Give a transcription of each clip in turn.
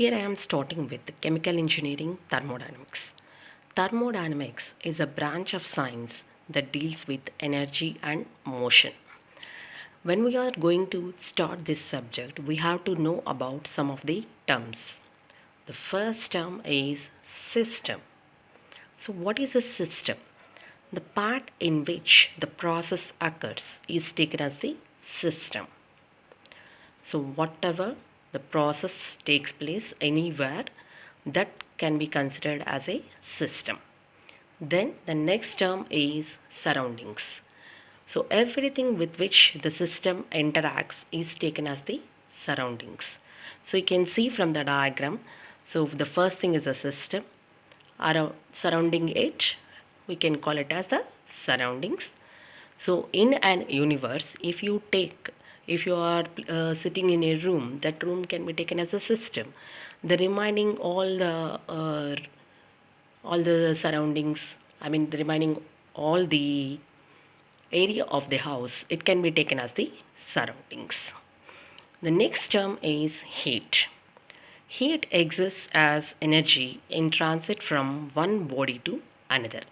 Here I am starting with chemical engineering thermodynamics. Thermodynamics is a branch of science that deals with energy and motion. When we are going to start this subject, we have to know about some of the terms. The first term is system. So, what is a system? The part in which the process occurs is taken as the system. So, whatever the process takes place anywhere, that can be considered as a system. Then the next term is surroundings. So, everything with which the system interacts is taken as the surroundings. So, you can see from the diagram. So, the first thing is a system. Surrounding it, we can call it as the surroundings. So, in an universe, if you are sitting in a room, that room can be taken as a system. The remaining all the surroundings, the remaining all the area of the house, it can be taken as the surroundings. The next term is heat. Heat exists as energy in transit from one body to another.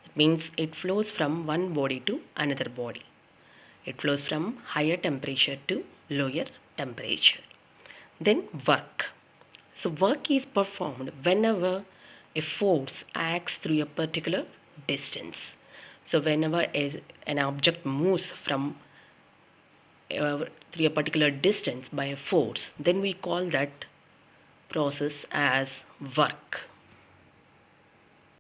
That means it flows from one body to another body. It flows from higher temperature to lower temperature. Then work. So work is performed whenever a force acts through a particular distance. So whenever an object moves from through a particular distance by a force, then we call that process as work.